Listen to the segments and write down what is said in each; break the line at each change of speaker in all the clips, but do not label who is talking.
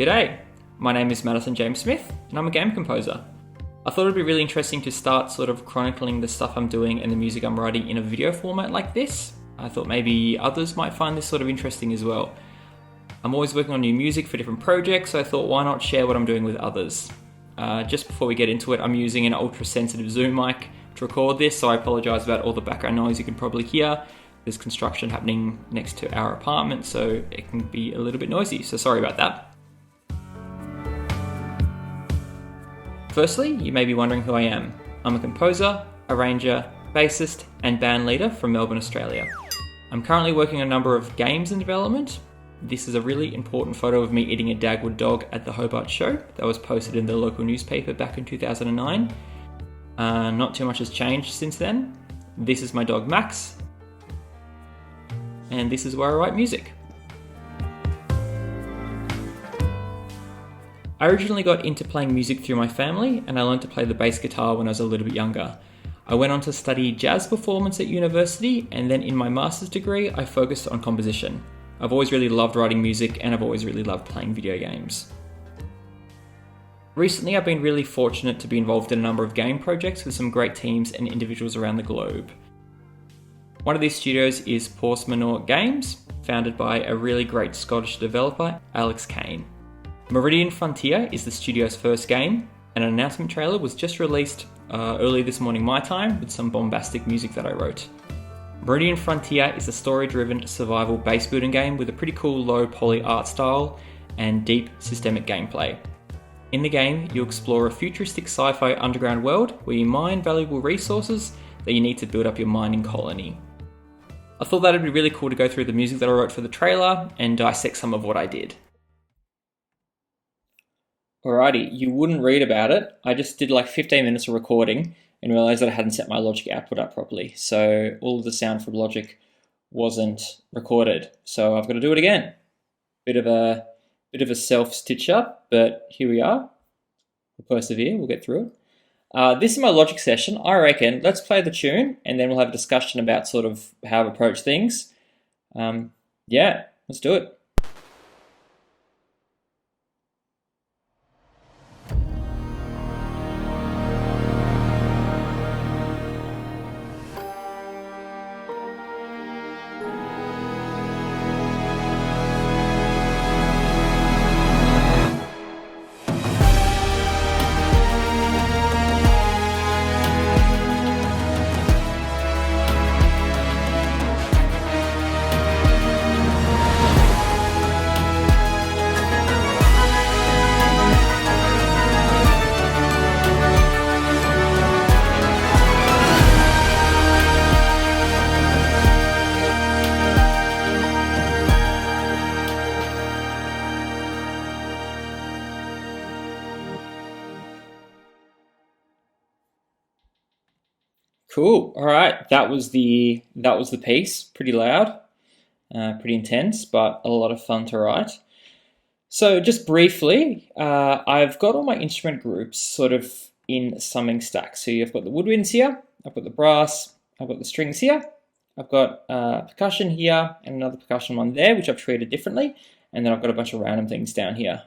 G'day, my name is Madison James Smith and I'm a game composer. I thought it'd be really interesting to start sort of chronicling the stuff I'm doing and the music I'm writing in a video format like this. I thought maybe others might find this sort of interesting as well. I'm always working on new music for different projects, so I thought why not share what I'm doing with others. Just before we get into it, I'm using an ultra sensitive Zoom mic to record this, so I apologise about all the background noise you can probably hear. There's construction happening next to our apartment, so it can be a little bit noisy, so sorry about that. Firstly, you may be wondering who I am. I'm a composer, arranger, bassist, and band leader from Melbourne, Australia. I'm currently working on a number of games in development. This is a really important photo of me eating a Dagwood dog at the Hobart show that was posted in the local newspaper back in 2009. Not too much has changed since then. This is my dog Max, and this is where I write music. I originally got into playing music through my family, and I learned to play the bass guitar when I was a little bit younger. I went on to study jazz performance at university, and then in my master's degree, I focused on composition. I've always really loved writing music, and I've always really loved playing video games. Recently, I've been really fortunate to be involved in a number of game projects with some great teams and individuals around the globe. One of these studios is Portsmouth Games, founded by a really great Scottish developer, Alex Kane. Meridian Frontier is the studio's first game, and an announcement trailer was just released early this morning my time with some bombastic music that I wrote. Meridian Frontier is a story-driven survival base building game with a pretty cool low poly art style and deep systemic gameplay. In the game, you explore a futuristic sci-fi underground world where you mine valuable resources that you need to build up your mining colony. I thought that would be really cool to go through the music that I wrote for the trailer and dissect some of what I did. Alrighty, you wouldn't read about it. I just did like 15 minutes of recording and realised that I hadn't set my Logic output up properly. So all of the sound from Logic wasn't recorded. So I've got to do it again. Bit of a self-stitch up, but here we are. We'll persevere, we'll get through it. This is my Logic session. I reckon let's play the tune and then we'll have a discussion about sort of how I've approached things. Yeah, let's do it. Cool. All right, that was the piece. Pretty loud, pretty intense, but a lot of fun to write. So just briefly, I've got all my instrument groups sort of in summing stacks. So you've got the woodwinds here, I've got the brass, I've got the strings here, I've got percussion here, and another percussion one there, which I've treated differently, and then I've got a bunch of random things down here,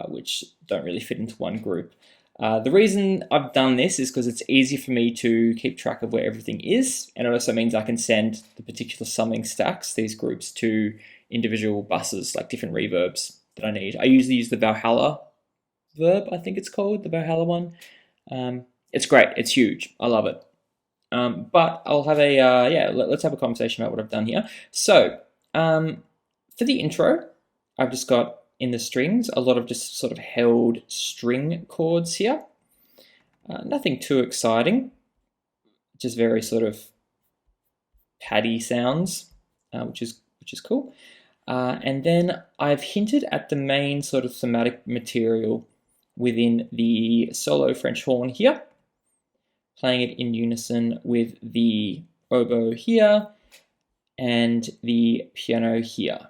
which don't really fit into one group. The reason I've done this is because it's easy for me to keep track of where everything is, and it also means I can send the particular summing stacks, these groups, to individual buses, like different reverbs that I need. I usually use the Valhalla verb, I think it's called, the Valhalla one. It's great, it's huge, I love it. But I'll have let's have a conversation about what I've done here. So, for the intro, I've just got in the strings a lot of just sort of held string chords here. Nothing too exciting, just very sort of paddy sounds, which is cool. And then I've hinted at the main sort of thematic material within the solo French horn here, playing it in unison with the oboe here and the piano here.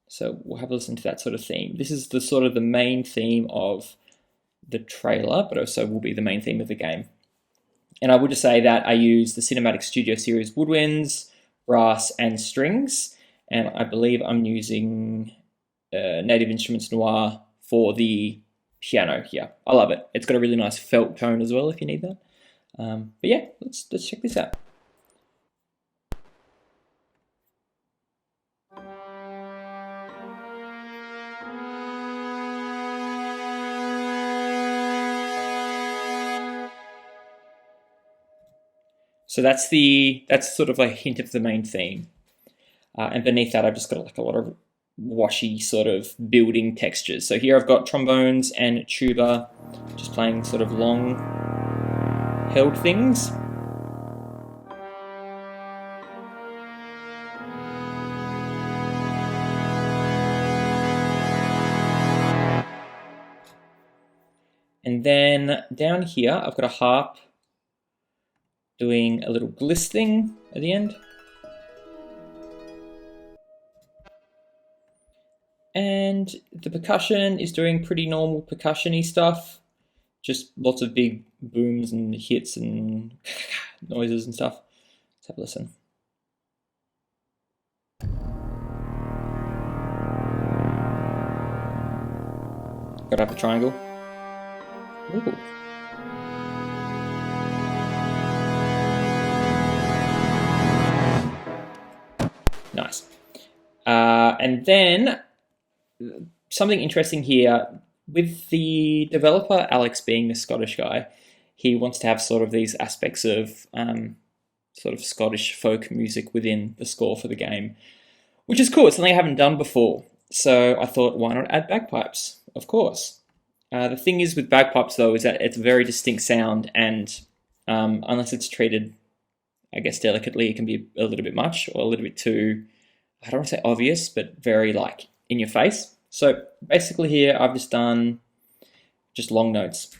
So we'll have a listen to that sort of theme. This is the sort of the main theme of the trailer, but also will be the main theme of the game. And I would just say that I use the Cinematic Studio Series Woodwinds, brass and strings, and I believe I'm using Native Instruments Noir for the piano here. I love it. It's got a really nice felt tone as well if you need that. But yeah, let's check this out. So that's sort of a hint of the main theme. And beneath that, I've just got like a lot of washy sort of building textures. So here I've got trombones and tuba just playing sort of long held things. And then down here, I've got a harp doing a little bliss thing at the end. And the percussion is doing pretty normal percussion-y stuff. Just lots of big booms and hits and noises and stuff. Let's have a listen. Got to have the triangle. Ooh. Nice. And then something interesting here, with the developer Alex being the Scottish guy, he wants to have sort of these aspects of sort of Scottish folk music within the score for the game, which is cool. It's something I haven't done before. So I thought, why not add bagpipes? Of course. The thing is with bagpipes, though, is that it's a very distinct sound, and unless it's treated, I guess, delicately, it can be a little bit much or a little bit too, I don't want to say obvious, but very like in your face. So basically here I've just done just long notes.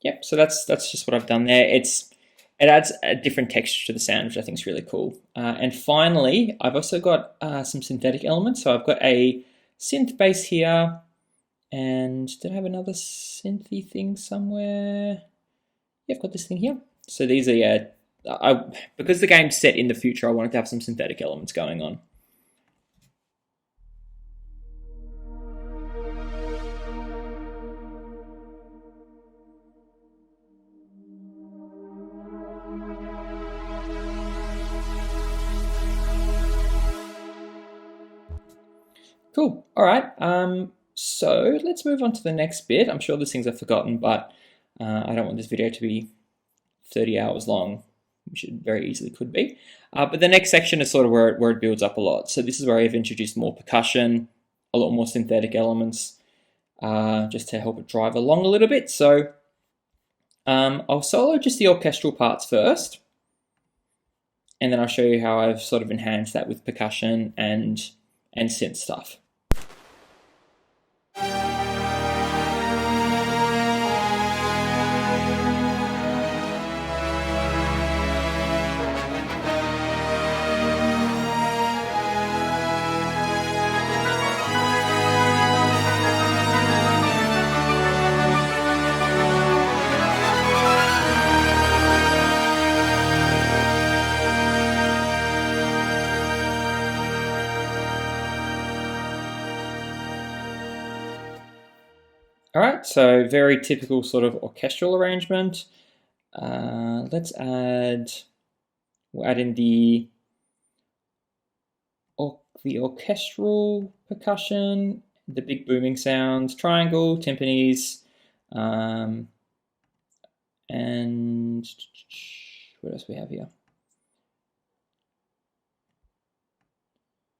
Yep, so that's just what I've done there. It adds a different texture to the sound, which I think is really cool. And finally, I've also got some synthetic elements. So I've got a synth bass here, and did I have another synthy thing somewhere? Yeah, I've got this thing here. So these are, because the game's set in the future, I wanted to have some synthetic elements going on. Cool. All right. So let's move on to the next bit. I'm sure there's things I've forgotten, but I don't want this video to be 30 hours long, which it very easily could be. But the next section is sort of where it builds up a lot. So this is where I've introduced more percussion, a lot more synthetic elements, just to help it drive along a little bit. So I'll solo just the orchestral parts first, and then I'll show you how I've sort of enhanced that with percussion and synth stuff. All right, so very typical sort of orchestral arrangement. Let's we'll add in the orchestral percussion, the big booming sounds, triangle, timpanis, and what else we have here?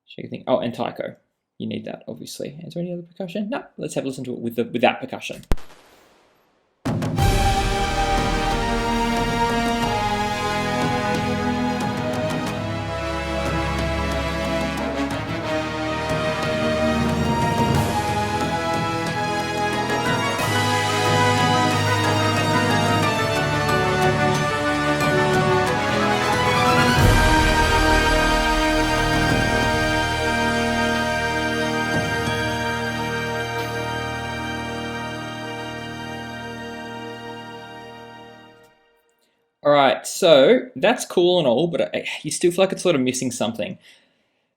Shake thing. Oh, and taiko. You need that, obviously. Is there any other percussion? No. Let's have a listen to it with that percussion. right, so that's cool and all, but you still feel like it's sort of missing something.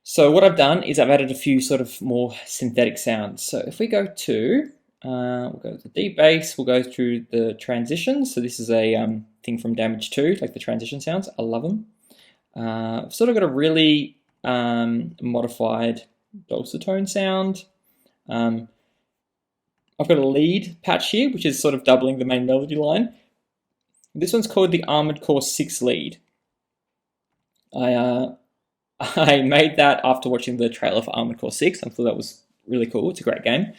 So what I've done is I've added a few sort of more synthetic sounds. So if we go to, we'll go to the deep bass, we'll go through the transitions. So this is a thing from Damage 2, like the transition sounds. I love them. I've sort of got a really modified dulcitone sound. I've got a lead patch here, which is sort of doubling the main melody line. This one's called the Armored Core 6 lead. I made that after watching the trailer for Armored Core 6. I thought that was really cool. It's a great game.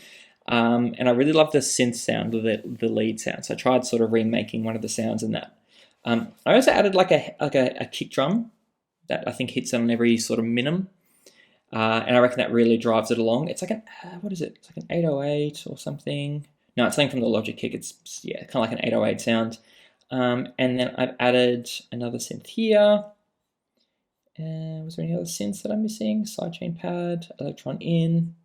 And I really love the synth sound of the lead sound. So I tried sort of remaking one of the sounds in that. I also added like a kick drum that I think hits on every sort of minim. And I reckon that really drives it along. It's like what is it? It's like an 808 or something. No, it's something from the Logic kick. It's, yeah, kind of like an 808 sound. And then I've added another synth here. Was there any other synths that I'm missing? Sidechain pad, electron in.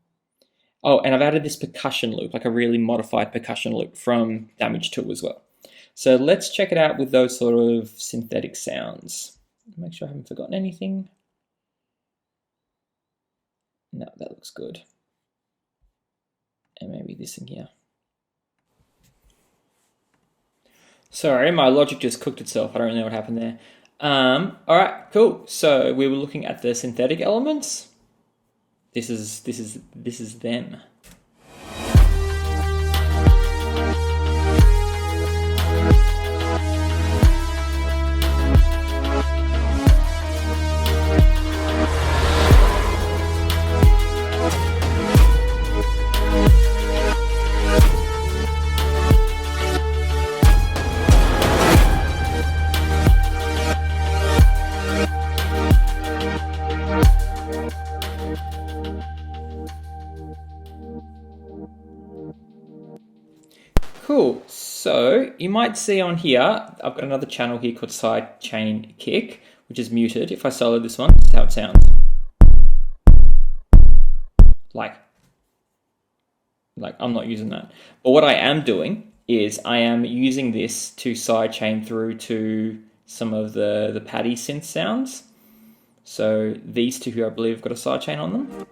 Oh, and I've added this percussion loop, like a really modified percussion loop from Damage 2 as well. So let's check it out with those sort of synthetic sounds. Make sure I haven't forgotten anything. No, that looks good. And maybe this thing here. Sorry, my Logic just cooked itself. I don't really know what happened there. All right, cool. So we were looking at the synthetic elements. This is them. Cool. So you might see on here, I've got another channel here called Sidechain Kick, which is muted. If I solo this one, this is how it sounds. Like I'm not using that. But what I am doing is I am using this to sidechain through to some of the paddy synth sounds. So these two here, I believe, have got a sidechain on them.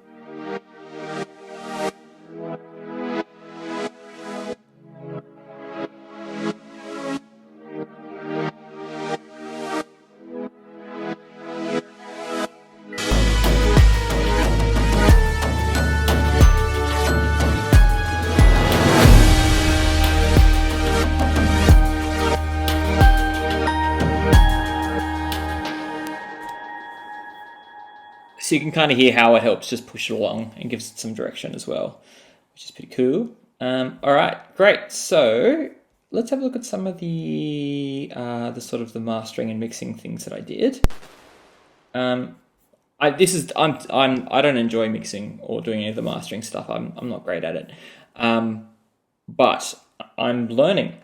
So you can kind of hear how it helps just push it along and gives it some direction as well, which is pretty cool. All right, great. So let's have a look at some of the sort of the mastering and mixing things that I did. I don't enjoy mixing or doing any of the mastering stuff. I'm not great at it, but I'm learning,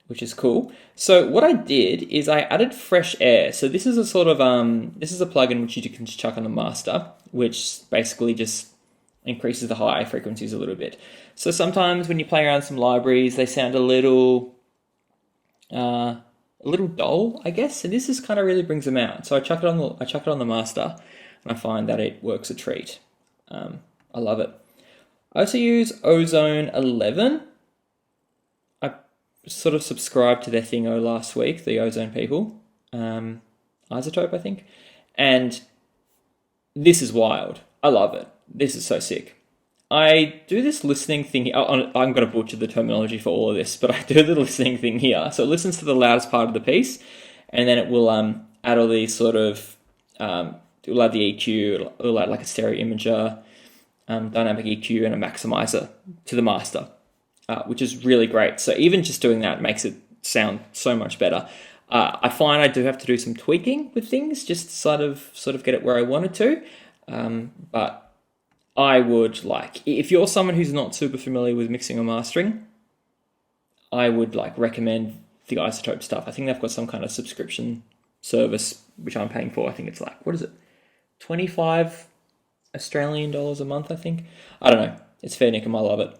which is cool. So what I did is I added fresh air. So this is a sort of this is a plugin which you can just chuck on the master, which basically just increases the high frequencies a little bit. So sometimes when you play around some libraries, they sound a little dull, I guess. And this just kind of really brings them out. So I chuck it on the master, and I find that it works a treat. I love it. I also use Ozone 11. Sort of subscribed to their thingo last week, the Ozone people, Isotope, I think, and this is wild. I love it. This is so sick. I do this listening thing here. I'm going to butcher the terminology for all of this, but I do the listening thing here. So it listens to the loudest part of the piece, and then it will add all these sort of it will add the EQ, it'll add like a stereo imager, dynamic EQ, and a maximizer to the master. Which is really great. So even just doing that makes it sound so much better. I find I do have to do some tweaking with things just to sort of get it where I want it to. But I would if you're someone who's not super familiar with mixing or mastering, I would recommend the Isotope stuff. I think they've got some kind of subscription service which I'm paying for. I think it's what is it? 25 Australian dollars a month, I think. I don't know. It's fair income. I love it.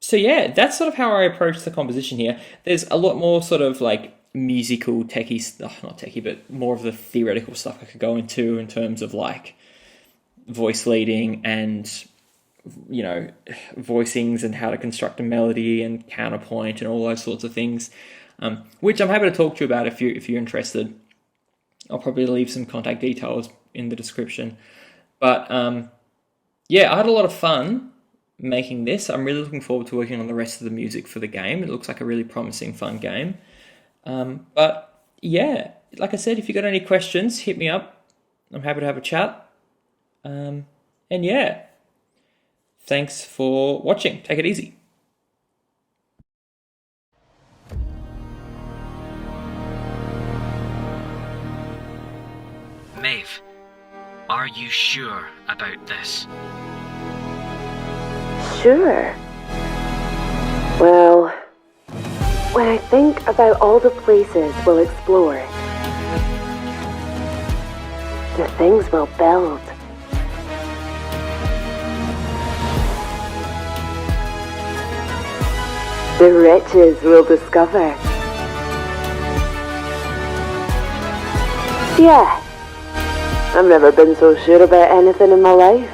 So yeah, that's sort of how I approach the composition here. There's a lot more sort of musical techie stuff, not techie, but more of the theoretical stuff I could go into in terms of like voice leading and, you know, voicings and how to construct a melody and counterpoint and all those sorts of things, which I'm happy to talk to you about if you're interested. I'll probably leave some contact details in the description. But yeah, I had a lot of fun making this. I'm really looking forward to working on the rest of the music for the game. It looks like a really promising, fun game. But yeah, like I said, if you got any questions, hit me up. I'm happy to have a chat. And yeah, thanks for watching. Take it easy.
Maeve, are you sure about this?
Sure. Well, when I think about all the places we'll explore, the things we'll build, the riches we'll discover. Yeah, I've never been so sure about anything in my life.